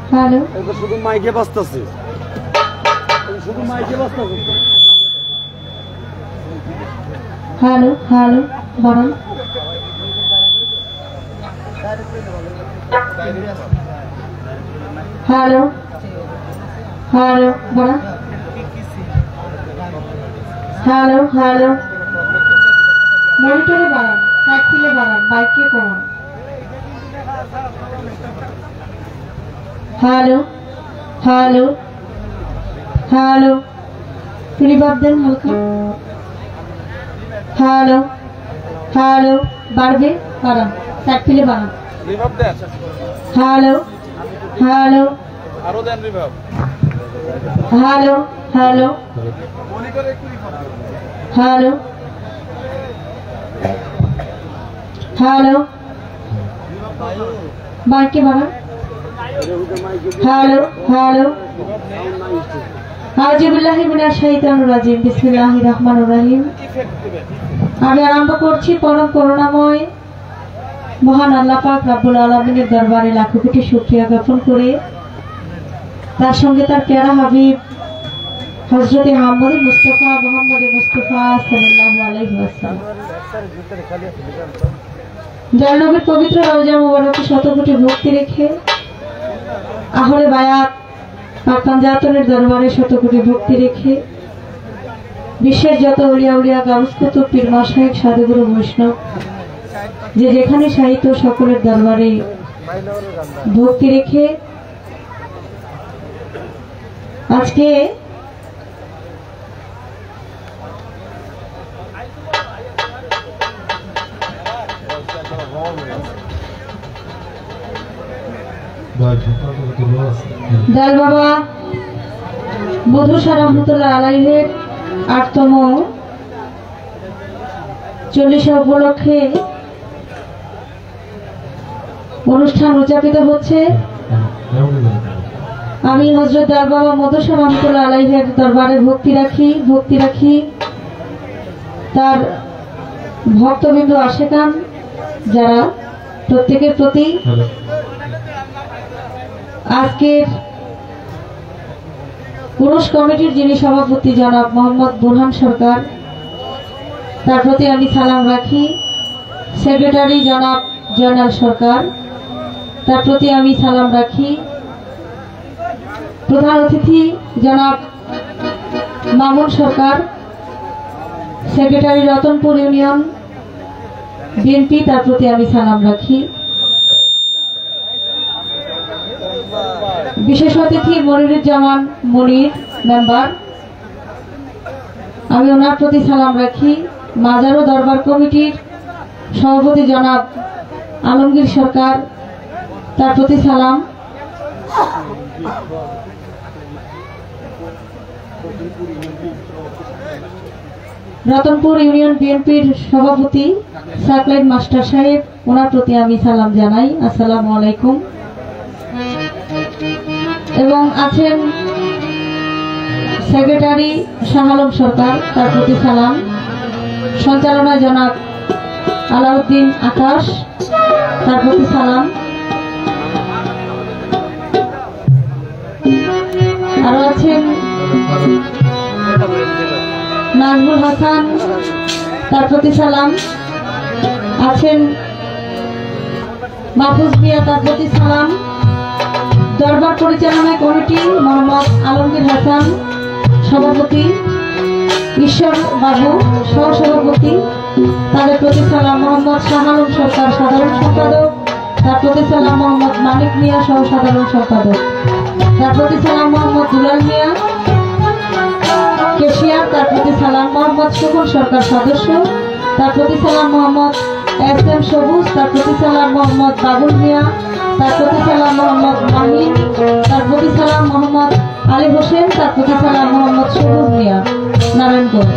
Hello শুধু মাইকে বাজতেছে শুধু মাইকে বাজতেছে হ্যালো হ্যালো বলেন হ্যালো হ্যালো বলেন হ্যালো হ্যালো মনিটরে বাড়ান সাইকেলে বাড়ান বাইকে কমান হ্যালো হ্যালো হ্যালো রিভার্ব দেন হালকা হ্যালো হ্যালো বাড়বে বাড়ান সাইকেলে বাড়ান রিভার্ব দেন হ্যালো হ্যালো আরো দেন রিভার্ব হ্যালো হ্যালো মনিটরে একটু রিভার্ব হ্যালো হ্যালো বাইকে বাড়ান হ্যালো হ্যালো আউযুবিল্লাহি মিনাশ শাইতানির রাজিম বিসমিল্লাহির রহমানির রহিম আমি আরম্ভ করছি পরম করুণাময় মহান আল্লাহ পাক রব্বুল আলামিনের দরবারে লাখো কোটি শুকরিয়া জ্ঞাপন করে তার সঙ্গে তার প্যারা হাবিব হযরত মুহাম্মদ মুস্তাফা সাল্লাল্লাহু আলাইহি ওয়াসাল্লাম যার নবীর পবিত্র রওজা মুবারকে শত কোটি ভক্তি রেখে আহলে বায়াত পাক পাঞ্জাতনের দরবারে শত কোটি ভক্তি রেখে বিশ্বের যত উলিয়া উলিয়া গাউস কুতুব পীর মাশায়েখ সাধুগুরু বৈষ্ণব যে যেখানে সাহিত্য সকলের দরবারে ভক্তি রেখে আজকে দয়াল বাবা বধূ শাহ রহমতুল্লাহ আলাইহির ৮তম 40 উপলক্ষে অনুষ্ঠান উদযাপিত হচ্ছে। আমি হযরত দয়াল বাবা মদরসা রহমাতুল্লাহ আলাইহির দরবারে ভক্তি রাখি তার ভক্তবৃন্দ আশেকান যারা প্রত্যেকের প্রতি আজকের পুরুষ কমিটির যিনি সভাপতি জনাব মোহাম্মদ বুরহান সরকার, তার প্রতি আমি সালাম রাখি। সেক্রেটারি জনাব জয়নাল সরকার, তার প্রতি আমি সালাম রাখি। প্রধান অতিথি জনাব মামুন সরকার, সেক্রেটারি রতনপুর ইউনিয়ন বিএনপি, তার প্রতি আমি সালাম রাখি। বিশেষ অতিথি মনিরুজ্জামান মনির মেম্বার, আমি ওনার প্রতি সালাম রাখি। মাজার ও দরবার কমিটির সভাপতি জনাব আলমগীর সরকার, তার প্রতি সালাম। রতনপুর ইউনিয়ন বিএনপির সভাপতি সাকলাইন মাস্টার সাহেব, ওনার প্রতি আমি সালাম জানাই, আসসালামু আলাইকুম। এবং আছেন সেক্রেটারি শাহ আলম সরকার, তার প্রতি সালাম। সঞ্চালনায় জনাব আলাউদ্দিন আকাশ, তার প্রতি সালাম। আরো আছেন নাজমুল হাসান, তার প্রতি সালাম। আছেন মাহফুজ মিয়া, তার প্রতি সালাম। দরবার পরিচালনা কমিটি মোহাম্মদ আলমগীর হাসান সভাপতি, ঈশ্বর বাবু সহসভাপতি, তাদের প্রতি সালাম। মোহাম্মদ শাহ আলম সরকার সাধারণ সম্পাদক, তার প্রতি সালাম। মোহাম্মদ মানিক মিয়া সহ সাধারণ সম্পাদক, তার প্রতি সালাম। মোহাম্মদ দুলাল মিয়া কেশিয়ার, তার প্রতি সালাম। মোহাম্মদ সুকুন সরকার সদস্য, তার প্রতি সালাম। মোহাম্মদ SM সবুজ, তার প্রতি সালাম। মোহাম্মদ বাবুল মিয়া, তার প্রতি সালাম। মোহাম্মদ মাহিন, তার প্রতি সালাম। মোহাম্মদ আলী হোসেন, তার প্রতি সালাম। মোহাম্মদ সবুজ মিয়া নারায়ণগঞ্জ,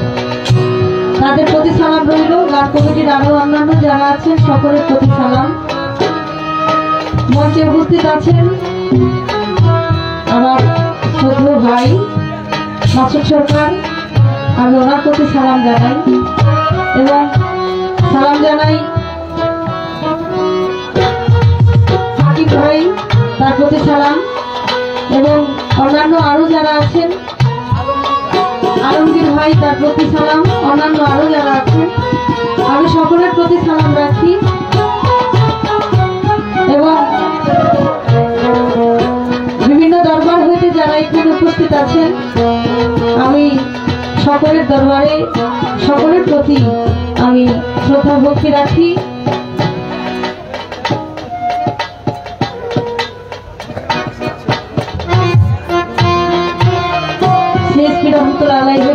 তাদের প্রতি সালাম রইল। গান কমিটির আরো অন্যান্য যারা আছেন সকলের প্রতি সালাম। মঞ্চে উপস্থিত আছেন আমার ছোট ভাই মাসুদ সরকার, আমি ওনার প্রতি সালাম জানাই। এবং সালাম জানাই হাকিম ভাই, তার প্রতি সালাম। এবং অন্যান্য আরো যারা আছেন, আলমগীর ভাই, তার প্রতি সালাম। অন্যান্য আরো যারা আছেন, আমি সকলের প্রতি সালাম রাখি। এবং বিভিন্ন দরবার হইতে যারা এখানে উপস্থিত আছেন, আমি সকলের দরবারে সকলের প্রতি আমি শ্রদ্ধা ভক্তি রাখি।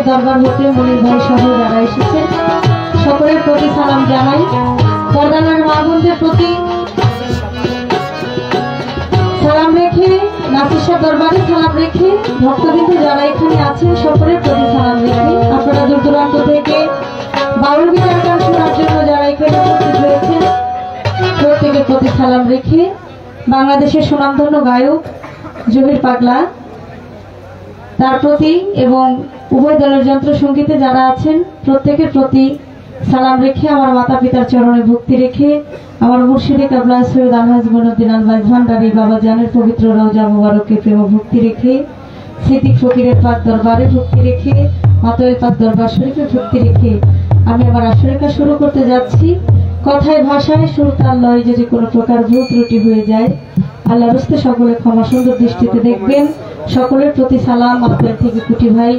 দরবার হতে মনির ভাই সহ যারা এসেছেন সকলের প্রতি সালাম জানাই। পর্দানার মা বোনদের প্রতি সালাম রেখে, নাসির দরবারে সালাম রেখে, ভক্তবৃন্দ যারা এখানে আছেন সকলের প্রতি সালাম রেখে, আপনারা দূর দূরান্ত থেকে বাউল গীতের গান শোনার জন্য যারা এখানে উপস্থিত হয়েছেন প্রত্যেকের প্রতি সালাম রেখে, বাংলাদেশের সুনামধন্য গায়ক জহির পাগলা তার প্রতি এবং উভয় দলের যন্ত্র সঙ্গীতে যারা আছেন প্রত্যেকের প্রতি সালাম রেখে, আমার মাতা পিতার চরণে ভক্তি রেখে, আমার মুর্শিদে কাবলা সৈয়দ আলহাজ মঈনুদ্দিন আল ভাই ভান্ডারী বাবা জানের পবিত্র রওজা মুবারকে প্রেম ভক্তি রেখে, সিদ্দিক ফকিরের পাক দরবারে ভক্তি রেখে, মাতোয়ের পাক দরবার শরীফে ভক্তি রেখে আমি আমার আসরেখা শুরু করতে যাচ্ছি। কথায় ভাষায় সুর তাল লয় যদি কোনো প্রকার ভুল ত্রুটি হয়ে যায় আল্লাহর রাস্তে সকলে ক্ষমা সুন্দর দৃষ্টিতে দেখবেন। সকলের প্রতি সালাম। আপনার থেকে কুটি ভাই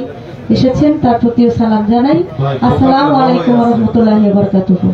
এসেছেন, তার প্রতিও সালাম জানাই। আসসালামু আলাইকুম ওয়া রাহমাতুল্লাহি ওয়া বারাকাতুহু।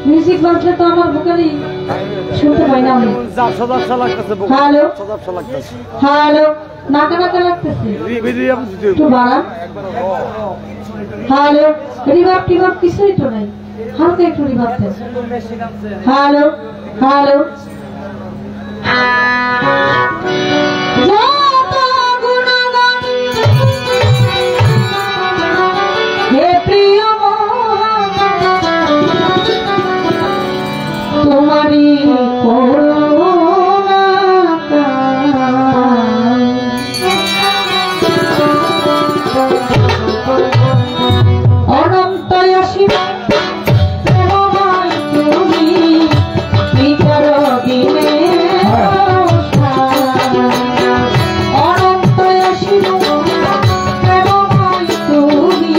म्यूजिक बजले तो আমার ভোকালি শুনতে পাই না আমি জাবসা লাগতেছে হ্যালো জাবসা লাগতেছে হ্যালো নাকা নাকা লাগতেছে একটু বাড়ান হ্যালো রিভার্ব টিভার্ব কিছুই তো নাই হালকা একটু রিভার্ব দেন হ্যালো হ্যালো तुम्हारी अनंत असीम प्रेममय तुमी विचार दिने अनंत असीम प्रेममय तुमी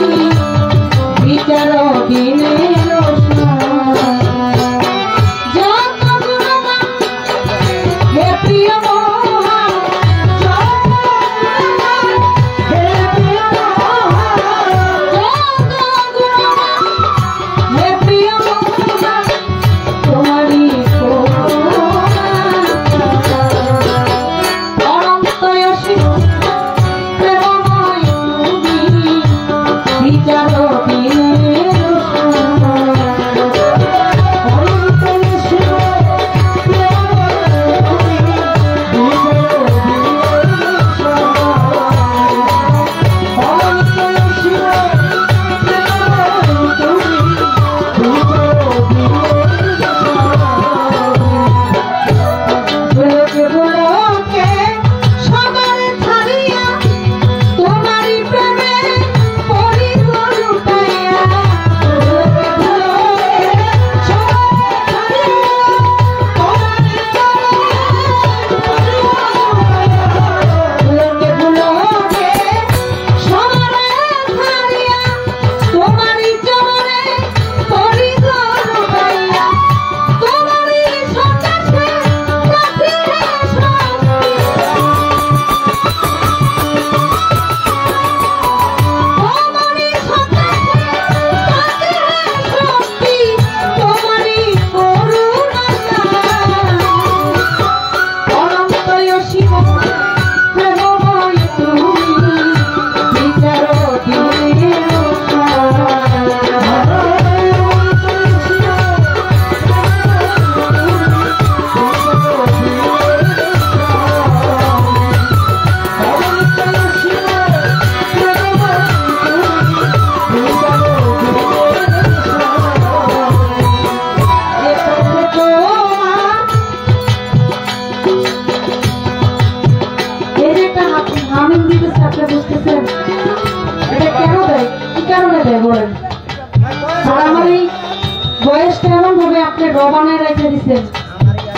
विचार दिने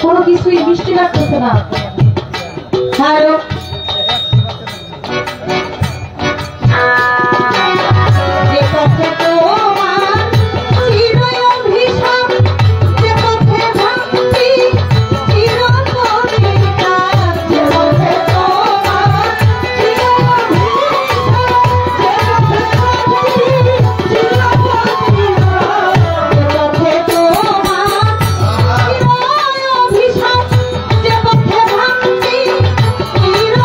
কোনো কিছুই বৃষ্টি লাগতেছে না হ্যালো Tiro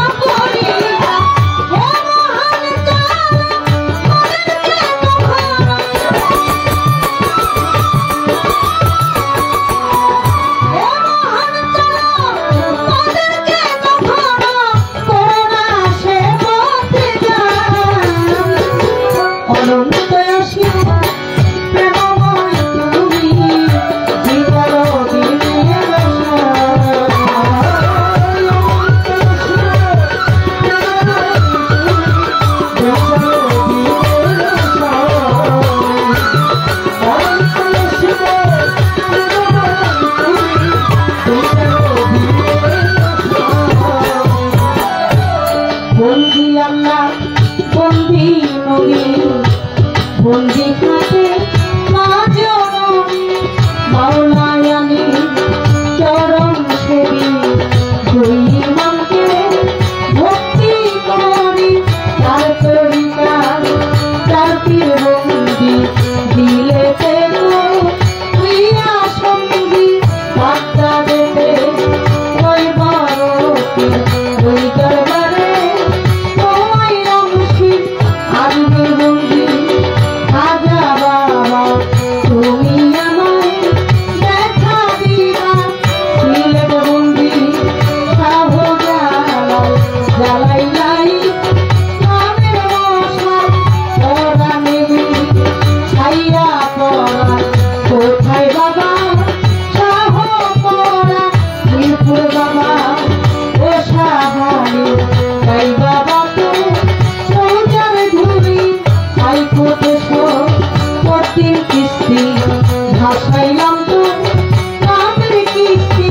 মা ও সাহারি তাই বাবা তো সৌজার ঘুরি আই কোটে প্রতি কিস্তি ভাসাইলাম তো কামের কিস্তি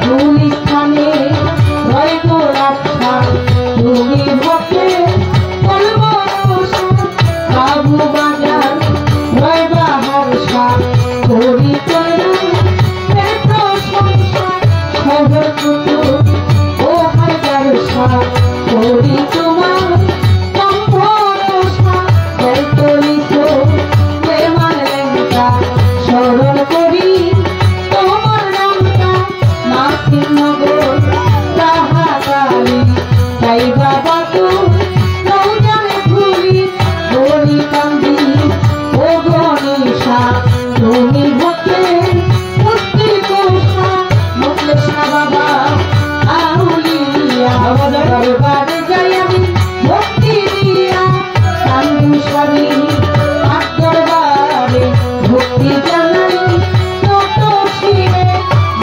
ভুলি স্থানে রইব রাখা তুমি ভক্তে বলব বাবু বাজার রইবা হারসা করি তোরা প্রশংসা খবর কুটু ও হাজার সা করি তোমার স্মরণ করি তোমার নামটা নাসির নগর তাহাকালী তাই বাবা তো রৌজানে ভুলি বলি কান্দি ও গণেশা তুমি ভক্তে মুক্তি কোষা মুখলেশা বাবা আউলিয়া দরবারে যাই আমি ভক্তি দিয়া কান্দু স্বামী দরবারে ভক্তি জানাই কত শিরে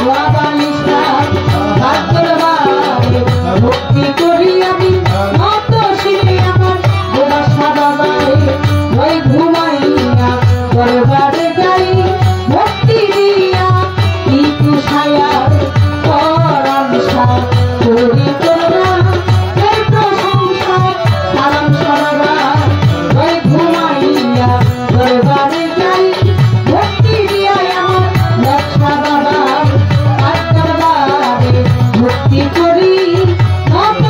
বাবালিশা দরবারে ভক্তি করি আমি কত শিরে আমার গোবাসা বাবারে ওই ঘুমাইয়া দরবারে যাই ভক্তি দিয়া ইতু ছায়ার পরামশা করি তোরা এই প্রশংসা সালাম সরবার ওই ঘুমাইয়া দরবারে যাই ভক্তি দিয়া আমার লক্ষা বাবা আর দরবারে ভক্তি করি কত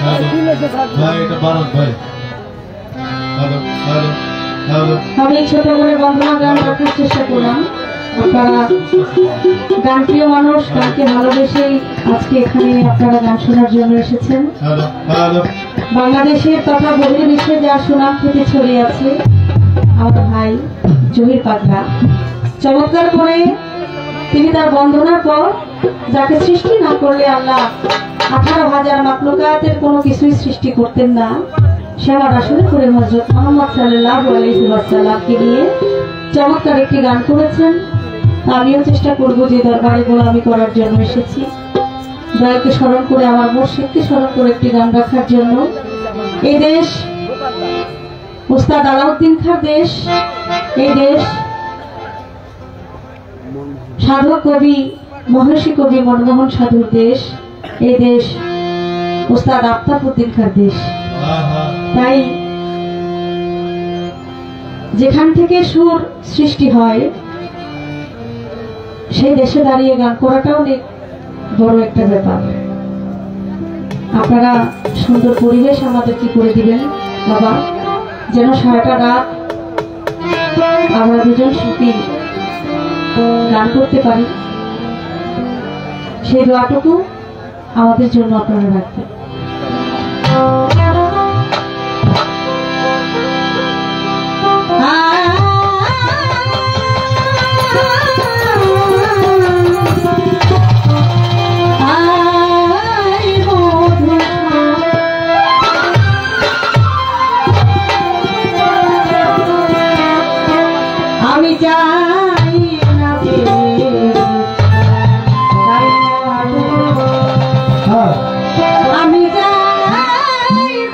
ভাই এটা বারণ ভাই। Hello hello hello. আমি ছোট করে বন্দনা গান রাখার চেষ্টা করলাম। আপনারা গান প্রিয় মানুষ, গানকে ভালোবেসেই আজকে এখানে আপনারা গান শোনার জন্য এসেছেন। Hello hello. বাংলাদেশের তথা বহির্বিশ্বে যা সুনাম খ্যাতি ছড়িয়ে আছে আমার ভাই জহির পাগলা চমৎকার করে তিনি তার বন্দনার পর যাকে সৃষ্টি না করলে আল্লাহ 18,000 মাখলুকাতের কোনো কিছুই সৃষ্টি করতেন না, সে আমার আসলে করে হযরত মুহাম্মদ সাল্লাল্লাহু আলাইহি ওয়াসাল্লামকে নিয়ে চমৎকার একটি গান করেছেন। আমিও চেষ্টা করব যে দরবারে গোলামি করার জন্য এসেছি, দয়াকে স্মরণ করে আমার মুর্শিদকে স্মরণ করে একটি গান রাখার জন্য। এই দেশ উস্তাদ আলাউদ্দিন খাঁর দেশ, এই দেশ সাধক কবি মহর্ষি কবি মনমোহন সাধুর দেশ, এই দেশ উস্তাদ আফতাব উদ্দিন খাঁর দেশ। তাই যেখান থেকে সুর সৃষ্টি হয় সেই দেশে দাঁড়িয়ে গান করাটাও অনেক বড় একটা ব্যাপার। আপনারা সুন্দর পরিবেশ আমাদেরকে করে দিবেন বাবা, যেন সারাটা রাত আমরা দুজন শিল্পী গান করতে পারি, সেই দোয়াটুকু আমাদের জন্য আপনারা রাখবেন। আমি যাই না আমি যাই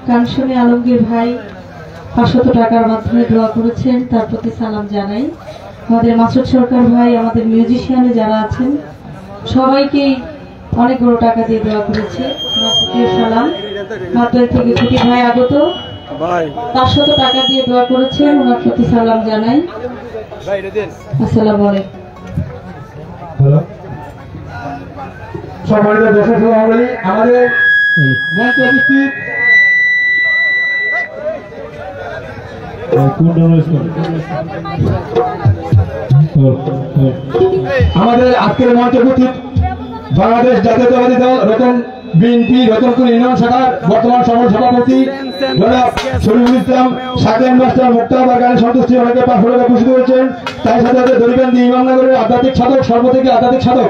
গান শুনে আলমগীর ভাই 500 টাকার মাধ্যমে দোয়া করেছেন, তার প্রতি সালাম জানাই। আমাদের মাসুদ সরকার ভাই, আমাদের মিউজিশিয়ানে যারা আছেন সবাইকেই অনেক বড় টাকা দিয়ে দোয়া করেছে, তার প্রতি সালাম। মাত্র থেকে খুঁটি ভাই আগত 500 টাকা দিয়ে দোয়া করেছেন, ওনার প্রতি সালাম জানাই। আসসালামু আলাইকুম। সম্মানিত দর্শক মণ্ডলী, আমাদের মঞ্চে উপস্থিত আমাদের আজকের মঞ্চে উপস্থিত বাংলাদেশ জাতীয়তাবাদী দল রতন বিএনপি রতনপুর ইউনিয়ন শাখার বর্তমান সভাপতি জনাব শরীফুল ইসলাম সাকেন মাস্টার মুক্তাবাদ গানের সন্তুষ্টি অনেকে 500 টাকা পুরস্কৃত হয়েছেন। তাই সাথে সাথে দরিকান্দি ইমামনগরের আধ্যাত্মিক সাধক, সর্বথেকে আধ্যাত্মিক সাধক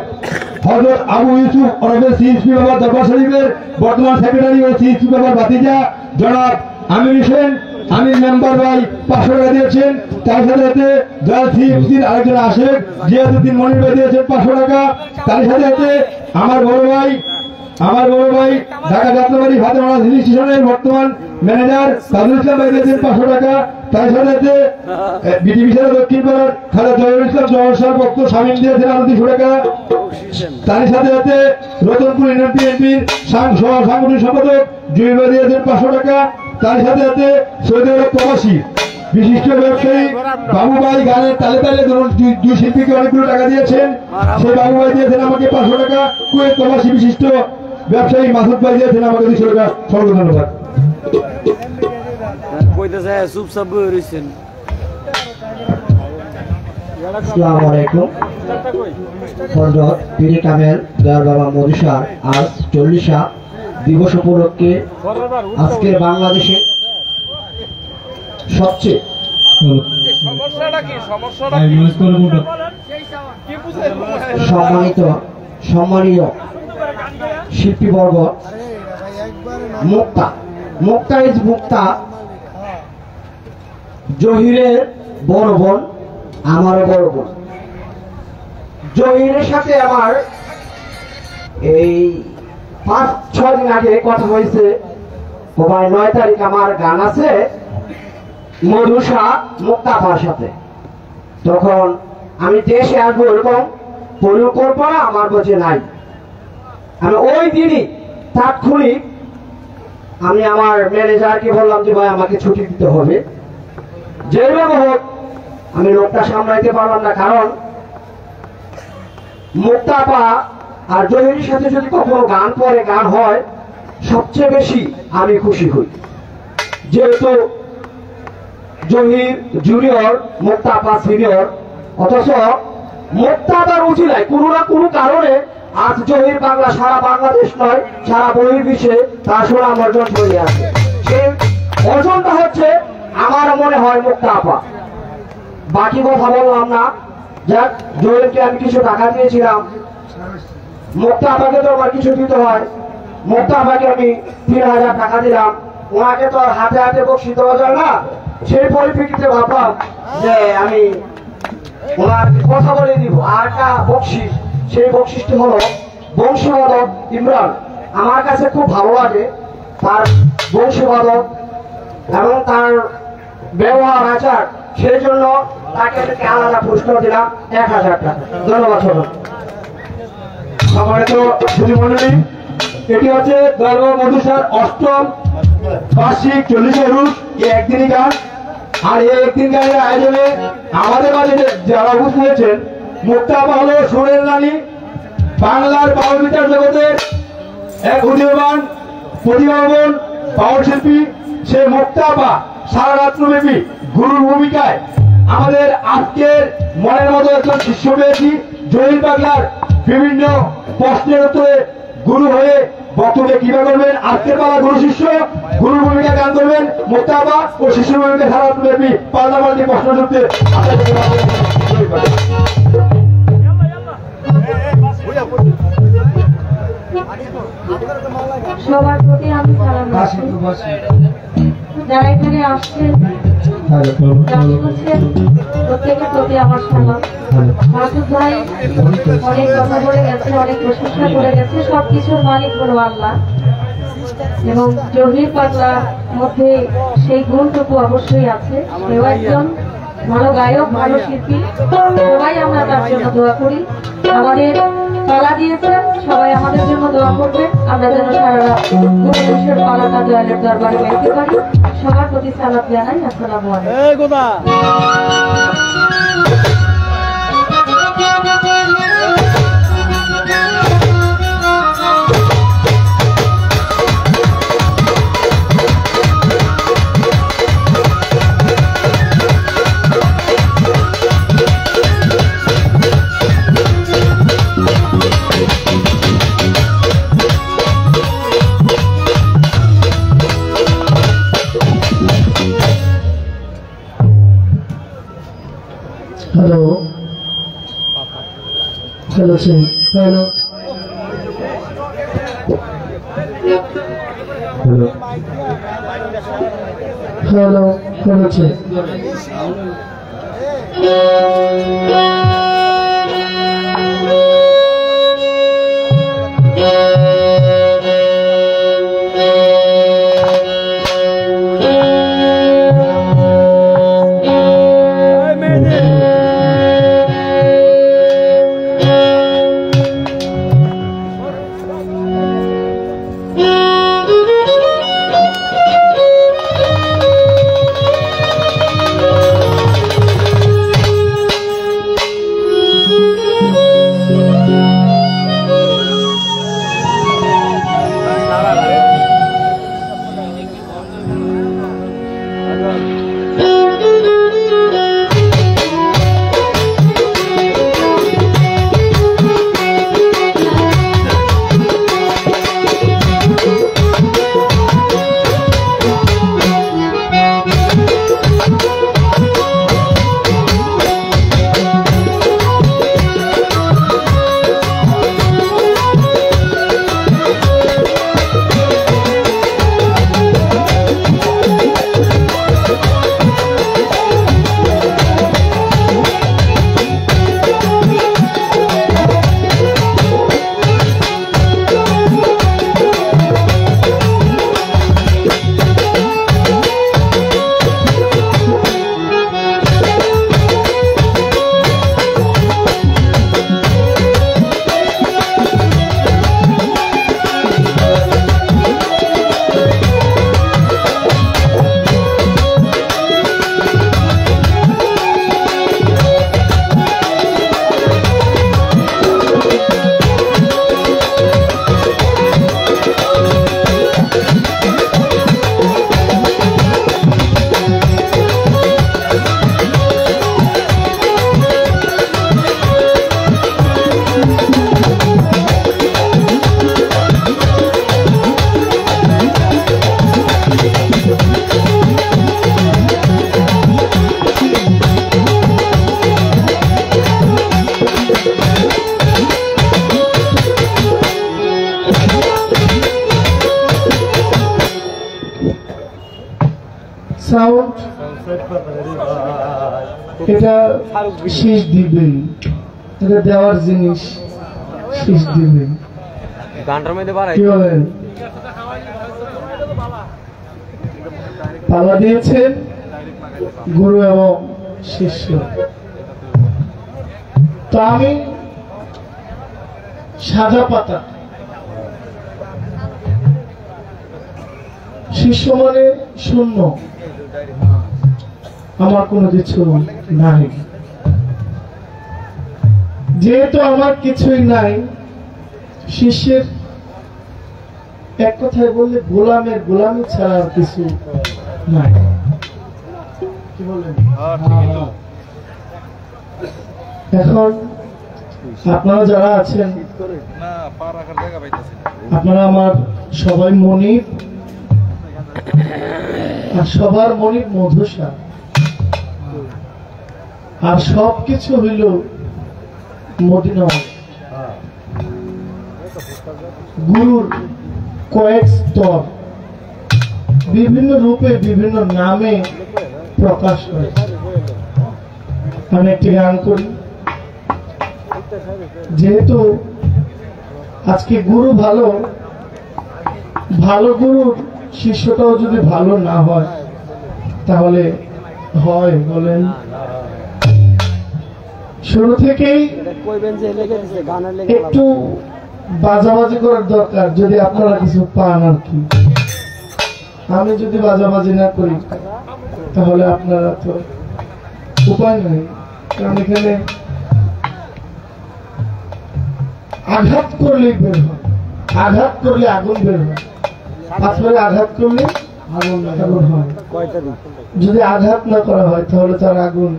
হযরত আবু ইউসুফ ওরফে সিএসপি বাবা দরবার শরীফের বর্তমান সেক্রেটারি ও সিএসপি বাবার ভাতিজা জনাব আমির হোসেন আমির মেম্বার ভাই 500 টাকা দিয়েছেন। তার সাথে সাথে জল সিএসপির আরেকজন আশেখ জিয়াদুদ্দিন মনির ভাই দিয়েছেন 500 টাকা। তার সাথে সাথে আমার বড় ভাই ঢাকা যাত্রাবাড়ি ফাতেমা হিল স্টেশনের বর্তমান ম্যানেজার তাজুল ইসলাম ভাই দিয়েছেন 500 টাকা। তার সাথে সাথে বিটিভি সেরা দক্ষিণ পাড়ার খালেদ জহিরুল ইসলাম জওয়ার পক্ষ শামীম দিয়েছেন আরো 200 টাকা। তার সাথে সাথে রতনপুর ইউনিয়ন বিএনপির সাংগঠনিক সম্পাদক জুয়েল ভাই দিয়েছেন 500 টাকা। তার সাথে সাথে সৌদি আরব প্রবাসী বিশিষ্ট ব্যবসায়ী বাবু ভাই গানের তালে তালে দুই শিল্পীকে অনেকগুলো টাকা দিয়েছেন, সেই বাবু ভাই দিয়েছেন আমাকে 500 টাকা। কুয়েত প্রবাসী বিশিষ্ট ব্যবসায়ী মাসুদ ভাই দিয়েছেন আমাকে 200 টাকা। সকলকে ধন্যবাদ। আসসালামু আলাইকুম। হযরত পীর কামেল দয়াল বাবা মদিসার আজ 40 দিবস উপলক্ষে আজকে বাংলাদেশে সবচেয়ে সম্মানীয় শিল্পীবর্গ মুক্তা জহিরের বড় বোন, আমারও বড় বোন। জহিরের সাথে আমার এই 5-6 দিন আগে কথা হয়েছে। ও ভাই 9 তারিখ আমার গান আছে মধুসা মুক্তাপার সাথে, তখন আমি দেশে আসবো এরকম পরিকল্পনা আমার কাছে নাই। আমি ওই দিনই তাৎক্ষণিক আমি আমার ম্যানেজারকে বললাম যে ভাই আমাকে ছুটি দিতে হবে, যেভাবে হোক। আমি লোকটা সামলাইতে পারলাম না, কারণ মুক্তাপা আর জহিরের সাথে যদি কখনো গান পরে গান হয় সবচেয়ে বেশি আমি খুশি হই, যেহেতু জহির জুনিয়র মুক্তাপা সিনিয়র। অথচ মুক্তাপার উচিলায় কোনো না কোনো কারণে আজ জহির বাংলা সারা বাংলাদেশ নয় সারা বহির্বিশ্বে তার সুনাম অর্জন করে আছে। সেই অর্জনটা হচ্ছে আমার মনে হয় মুক্তাপা। বাকি কথা বললাম না। যাক, জহিরকে আমি কিছু টাকা দিয়েছিলাম, মুক্তাপাকে তো আমার কিছু দিতে হয়। মুক্তাপাকে আমি 3000 টাকা দিলাম, ওনাকে তো আর হাতে হাতে বকশিশ দেওয়া যায় না। সেই পরিপ্রেক্ষিতে ভাবলাম যে আমি ওনার কথা বলে দিব। আর একটা বকশিশ, সেই বকশিসটি হলো বংশীবাদক ইমরান। আমার কাছে খুব ভালো লাগে তার বংশীবাদক এবং তার ব্যবহার আচার, সেই জন্য তাকে আলাদা পুরস্কার দিলাম 1000 টাকা। ধন্যবাদ। সম্মানিত সুধীমণ্ডলী, এটি হচ্ছে দয়াল মধুসার 8ম বার্ষিক 40 উরুস একদিনই গান। আর এই একদিন গানের আয়োজনে আমাদের মাঝে যারা উপস্থিত হয়েছেন, মুক্তাপা হলো সুরের রানী, বাংলার বাউল গীতার জগতের এক উদীয়মান প্রতিভাবান বাউল শিল্পী। সে মুক্তাপা সারা রাত্রব্যাপী গুরুর ভূমিকায় আমাদের আজকের মনের মতো একজন শিষ্য পেয়েছি। জহির বাংলার বিভিন্ন প্রশ্নের উত্তরে গুরু হয়ে বক্তব্যে কিভাবে করবেন, আজকের পালা গুরু শিষ্য, গুরুর ভূমিকা গান করবেন মুক্তাপা ও শিষ্যের ভূমিকা সারা রাত্রব্যাপী পাল্টাপাল্টি প্রশ্ন যুক্তে সবার প্রতি আমি সালাম জানাচ্ছি। যারা এখানে আসছেন প্রত্যেকের প্রতি আমার সালাম। মাসুদ ভাই অনেক কথা বলে গেছে, অনেক প্রশংসা করে গেছে। সবকিছুর মালিক হলো আল্লাহ। এবং জহির পাগলার মধ্যে সেই গুণটুকু অবশ্যই আছে। সেও একজন ভালো গায়ক, ভালো শিল্পী। সবাই আমরা তার জন্য দোয়া করি। আমাদের পালা দিয়েছেন, সবাই আমাদের জন্য দোয়া করবেন, আমরা যেন সারা রাত গুরুদেশের পালাটা দয়ালের দরবারে গাইতে পারি। সবার প্রতি সালাত জানাই। আসসালামু আলাইকুম। Hello hello sir hello hello hello hello sir sound এটা শেষ দিবেন, এটা দেওয়ার জিনিস শেষ দিবেন। কি বলেন? পালা দিয়েছেন গুরু এবং শিষ্য। তো আমি সাজা পাতা, শিষ্য মানে শূন্য, আমার কোনো কিছু নাই। যেহেতু আমার কিছুই নাই, শিষ্যের এক কথায় বললে গোলামের গোলামি ছাড়া আর কিছু নাই। কি বলেন? এখন আপনারা যারা আছেন, আপনারা আমার সবাই মনিব, আর সবার মনিব মধুসা, আর সবকিছু হইল মদিনা। গুরুর কয়েক স্তর বিভিন্ন রূপে বিভিন্ন নামে প্রকাশ হয়। আমি একটি গান করি, যেহেতু আজকে গুরু ভালো, ভালো গুরুর শিষ্যটাও যদি ভালো না হয় তাহলে হয় বলেন? শুরু থেকেই একটু বাজাবাজি করার দরকার, যদি আপনারা কিছু পান আর কি। আমি যদি বাজাবাজি না করি তাহলে আপনারা তো উপায় নেই, কারণ এখানে আঘাত করলেই বের হয়, আঘাত করলে আগুন বের হয়, পাথরে আঘাত করলে আগুন হয়। যদি আঘাত না করা হয় তাহলে তার আগুন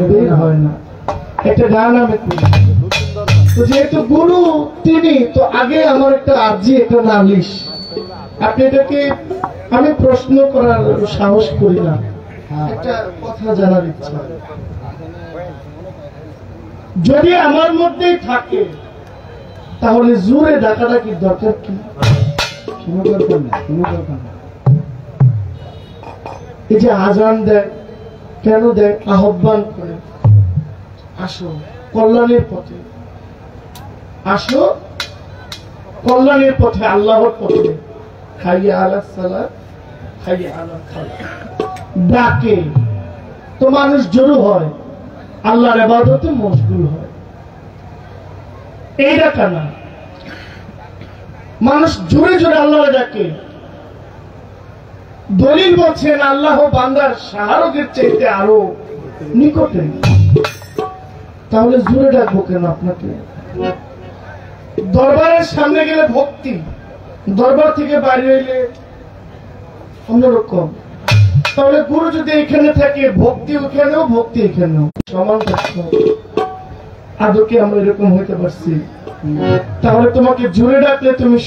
বের হয় না। একটা গান আমি করি, তো যেহেতু গুরু তিনি, তো আগে আমার একটা আর্জি, একটা নালিশ। আপনি এটাকে, আমি প্রশ্ন করার সাহস করি না, একটা কথা জানার ইচ্ছা। যদি আমার মধ্যেই থাকে তাহলে জোরে ডাকাডাকির দরকার কি? কোনো দরকার নেই, কোনো দরকার নেই। এই যে আজান দেয়, কেন দেয়? আহ্বান করে, আসো কল্যাণের পথে, আসো কল্যাণের পথে, আল্লাহর পথে। হাইয়া আলাস সালাত, হাইয়া আলাল ফালাহ ডাকে তো মানুষ জড়ো হয়, আল্লাহর ইবাদতে মশগুল হয়। এই ডাকা না, মানুষ জোরে জোরে আল্লাহর ডাকে। দলিল বলছেন আল্লাহ বান্দার শাহরগের চাইতে আরো নিকটে। তাহলে জোরে ডাকবো কেন আপনাকে? দরবারের সামনে গেলে ভক্তি, দরবার থেকে বাইরে এলে অন্যরকম। তাহলে গুরু যদি এখানে থাকে, ভক্তি ওখানেও, ভক্তি এখানেও সমান থাকতে হবে। আদৌ কি আমরা এরকম হইতে পারছি? তাহলে তোমাকে জোরে ডাকলে তুমি